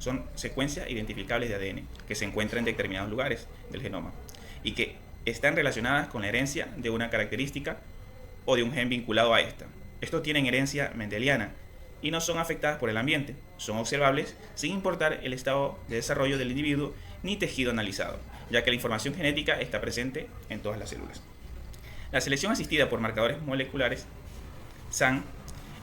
son secuencias identificables de ADN que se encuentran en determinados lugares del genoma y que están relacionadas con la herencia de una característica o de un gen vinculado a esta. Estos tienen herencia mendeliana y no son afectadas por el ambiente, son observables sin importar el estado de desarrollo del individuo ni tejido analizado, ya que la información genética está presente en todas las células. La selección asistida por marcadores moleculares, SAN,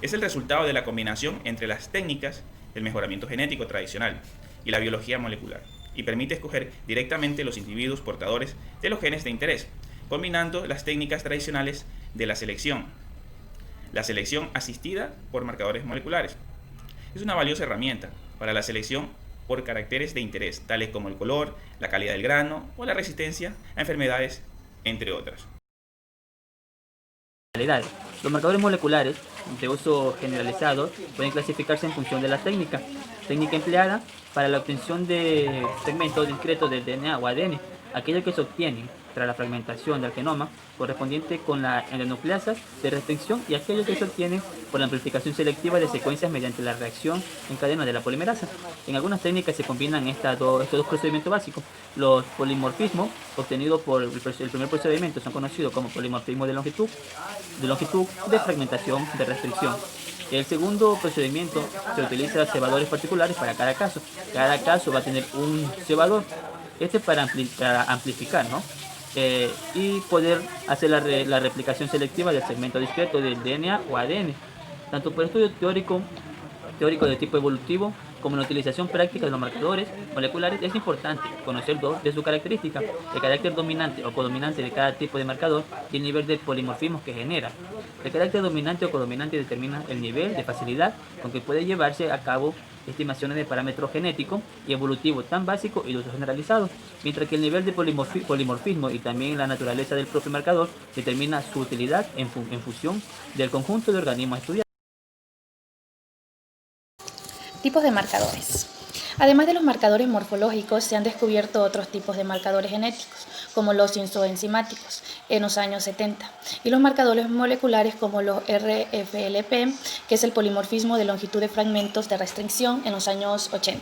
es el resultado de la combinación entre las técnicas del mejoramiento genético tradicional y la biología molecular, y permite escoger directamente los individuos portadores de los genes de interés, combinando las técnicas tradicionales de la selección asistida por marcadores moleculares. Es una valiosa herramienta para la selección por caracteres de interés, tales como el color, la calidad del grano o la resistencia a enfermedades, entre otras. Los marcadores moleculares de uso generalizado pueden clasificarse en función de la técnica empleada para la obtención de segmentos discretos del DNA o ADN, aquello que se obtiene tras la fragmentación del genoma correspondiente con la endonucleasa de restricción y aquello que se obtiene por la amplificación selectiva de secuencias mediante la reacción en cadena de la polimerasa. En algunas técnicas se combinan estos dos procedimientos básicos. Los polimorfismos obtenidos por el primer procedimiento son conocidos como polimorfismo de longitud de fragmentación de restricción. El segundo procedimiento se utiliza cebadores particulares para cada caso. Cada caso va a tener un cebador, para amplificar, ¿no? Y poder hacer la replicación selectiva del segmento discreto del DNA o ADN, tanto por estudio teórico de tipo evolutivo como la utilización práctica de los marcadores moleculares. Es importante conocer dos de sus características: el carácter dominante o codominante de cada tipo de marcador y el nivel de polimorfismo que genera. El carácter dominante o codominante determina el nivel de facilidad con que puede llevarse a cabo estimaciones de parámetros genéticos y evolutivos tan básicos y de uso generalizado, mientras que el nivel de polimorfismo y también la naturaleza del propio marcador determina su utilidad en función del conjunto de organismos estudiados. Tipos de marcadores. Además de los marcadores morfológicos, se han descubierto otros tipos de marcadores genéticos, como los isoenzimáticos, en los años 70, y los marcadores moleculares como los RFLP, que es el polimorfismo de longitud de fragmentos de restricción, en los años 80.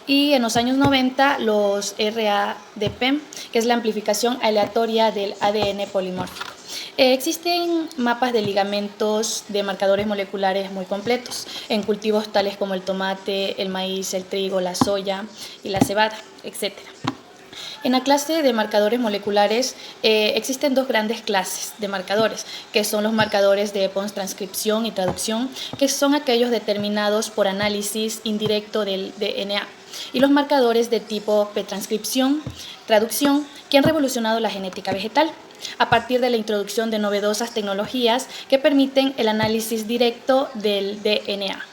Y en los años 90, los RADP, que es la amplificación aleatoria del ADN polimórfico. Existen mapas de ligamentos de marcadores moleculares muy completos en cultivos tales como el tomate, el maíz, el trigo, la soya y la cebada, etc. En la clase de marcadores moleculares existen dos grandes clases de marcadores, que son los marcadores de post-transcripción y traducción, que son aquellos determinados por análisis indirecto del DNA, y los marcadores de tipo pretranscripción, traducción, que han revolucionado la genética vegetal a partir de la introducción de novedosas tecnologías que permiten el análisis directo del DNA.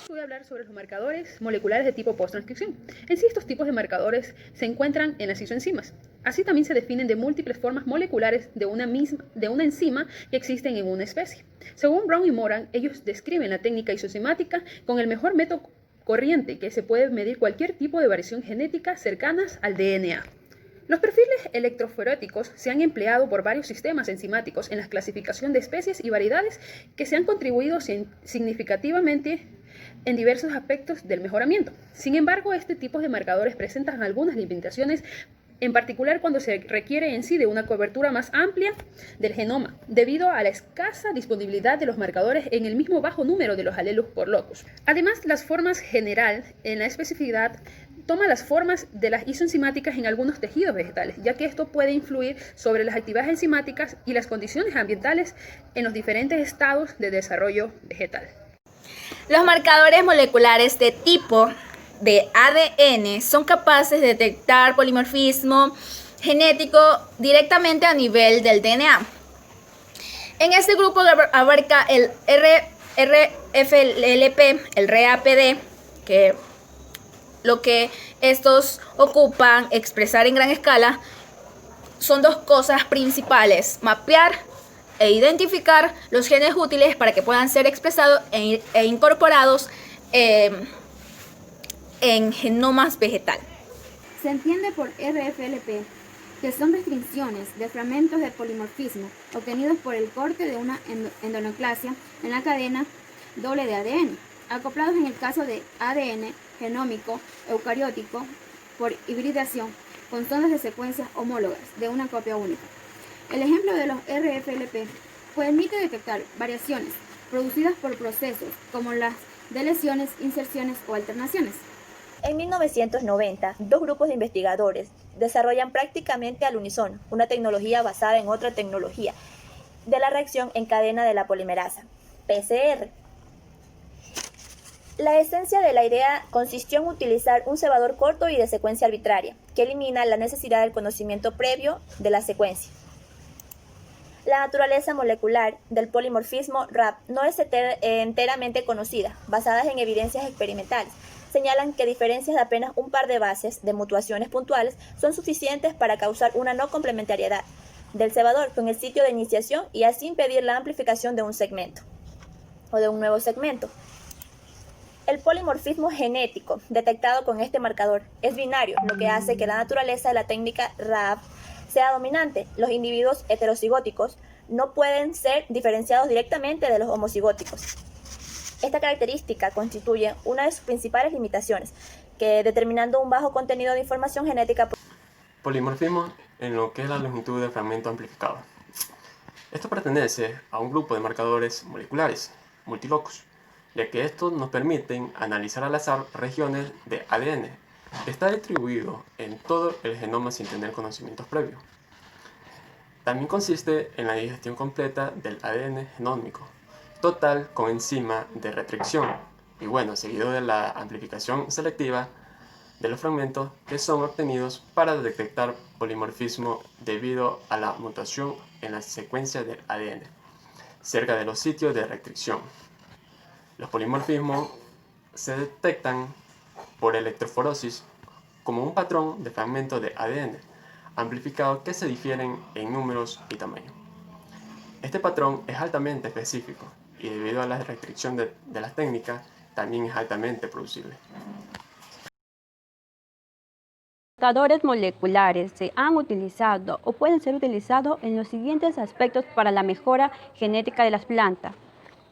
Voy a hablar sobre los marcadores moleculares de tipo post-transcripción. En sí, estos tipos de marcadores se encuentran en las isoenzimas. Así también se definen de múltiples formas moleculares de una enzima que existen en una especie. Según Brown y Moran, ellos describen la técnica isoenzimática con el mejor método corriente que se puede medir cualquier tipo de variación genética cercanas al DNA. Los perfiles electroforéticos se han empleado por varios sistemas enzimáticos en la clasificación de especies y variedades que se han contribuido significativamente en diversos aspectos del mejoramiento. Sin embargo, este tipo de marcadores presentan algunas limitaciones, en particular cuando se requiere en sí de una cobertura más amplia del genoma, debido a la escasa disponibilidad de los marcadores en el mismo bajo número de los alelos por locus. Además, las formas general en la especificidad toma las formas de las isoenzimáticas en algunos tejidos vegetales, ya que esto puede influir sobre las actividades enzimáticas y las condiciones ambientales en los diferentes estados de desarrollo vegetal. Los marcadores moleculares de tipo de ADN son capaces de detectar polimorfismo genético directamente a nivel del DNA. En este grupo abarca el RFLP, el RAPD, que lo que estos ocupan expresar en gran escala son dos cosas principales: mapear e identificar los genes útiles para que puedan ser expresados e incorporados en genomas vegetal. Se entiende por RFLP que son restricciones de fragmentos de polimorfismo obtenidos por el corte de una endonucleasa en la cadena doble de ADN. acoplados en el caso de ADN genómico eucariótico por hibridación con zonas de secuencias homólogas de una copia única. El ejemplo de los RFLP permite detectar variaciones producidas por procesos como las deleciones, inserciones o alternaciones. En 1990, dos grupos de investigadores desarrollan prácticamente al unísono una tecnología basada en otra tecnología de la reacción en cadena de la polimerasa, PCR. La esencia de la idea consistió en utilizar un cebador corto y de secuencia arbitraria, que elimina la necesidad del conocimiento previo de la secuencia. La naturaleza molecular del polimorfismo RAP no es enteramente conocida, basadas en evidencias experimentales. Señalan que diferencias de apenas un par de bases de mutuaciones puntuales son suficientes para causar una no complementariedad del cebador con el sitio de iniciación y así impedir la amplificación de un segmento o de un nuevo segmento. El polimorfismo genético detectado con este marcador es binario, lo que hace que la naturaleza de la técnica RAP sea dominante. Los individuos heterocigóticos no pueden ser diferenciados directamente de los homocigóticos. Esta característica constituye una de sus principales limitaciones, que determinando un bajo contenido de información genética. Polimorfismo en lo que es la longitud del fragmento amplificado. Esto pertenece a un grupo de marcadores moleculares, multilocus, ya que estos nos permiten analizar al azar regiones de ADN. Está distribuido en todo el genoma sin tener conocimientos previos. También consiste en la digestión completa del ADN genómico, total con enzima de restricción, y seguido de la amplificación selectiva de los fragmentos que son obtenidos para detectar polimorfismo debido a la mutación en la secuencia del ADN, cerca de los sitios de restricción. Los polimorfismos se detectan por electroforosis como un patrón de fragmentos de ADN amplificados que se difieren en números y tamaño. Este patrón es altamente específico y debido a la restricción de las técnicas también es altamente producible. Marcadores moleculares se han utilizado o pueden ser utilizados en los siguientes aspectos para la mejora genética de las plantas,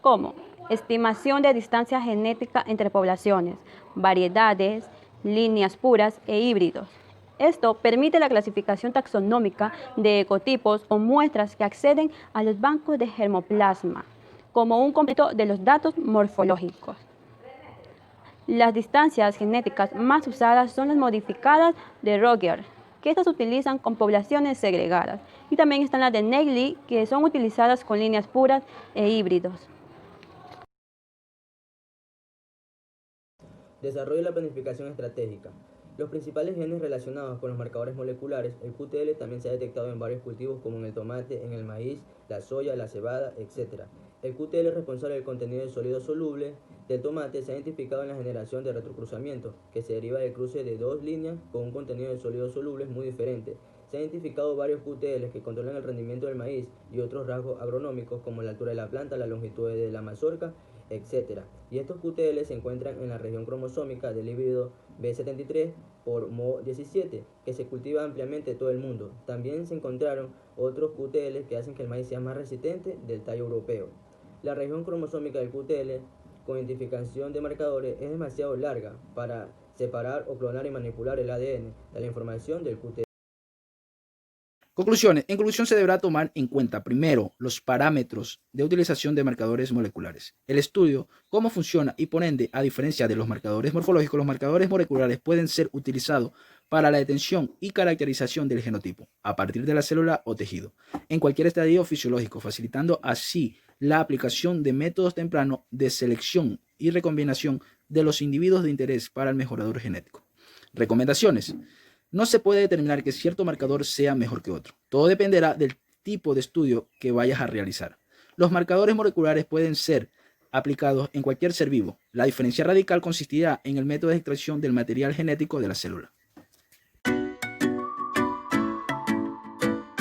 como estimación de distancia genética entre poblaciones, variedades, líneas puras e híbridos. Esto permite la clasificación taxonómica de ecotipos o muestras que acceden a los bancos de germoplasma, como un complemento de los datos morfológicos. Las distancias genéticas más usadas son las modificadas de Roger, que estas se utilizan con poblaciones segregadas, y también están las de Negley, que son utilizadas con líneas puras e híbridos. Desarrollo de la planificación estratégica. Los principales genes relacionados con los marcadores moleculares, el QTL también se ha detectado en varios cultivos como en el tomate, en el maíz, la soya, la cebada, etc. El QTL responsable del contenido de sólido soluble del tomate se ha identificado en la generación de retrocruzamiento, que se deriva del cruce de dos líneas con un contenido de sólidos solubles muy diferente. Se han identificado varios QTLs que controlan el rendimiento del maíz y otros rasgos agronómicos como la altura de la planta, la longitud de la mazorca, etc. Y estos QTL se encuentran en la región cromosómica del híbrido B73 por MO17, que se cultiva ampliamente en todo el mundo. También se encontraron otros QTL que hacen que el maíz sea más resistente del tallo europeo. La región cromosómica del QTL con identificación de marcadores es demasiado larga para separar o clonar y manipular el ADN de la información del QTL. Conclusiones. En conclusión, se deberá tomar en cuenta primero los parámetros de utilización de marcadores moleculares. El estudio, cómo funciona y por ende, a diferencia de los marcadores morfológicos, los marcadores moleculares pueden ser utilizados para la detención y caracterización del genotipo a partir de la célula o tejido en cualquier estadio fisiológico, facilitando así la aplicación de métodos tempranos de selección y recombinación de los individuos de interés para el mejorador genético. Recomendaciones. No se puede determinar que cierto marcador sea mejor que otro. Todo dependerá del tipo de estudio que vayas a realizar. Los marcadores moleculares pueden ser aplicados en cualquier ser vivo. La diferencia radical consistirá en el método de extracción del material genético de la célula.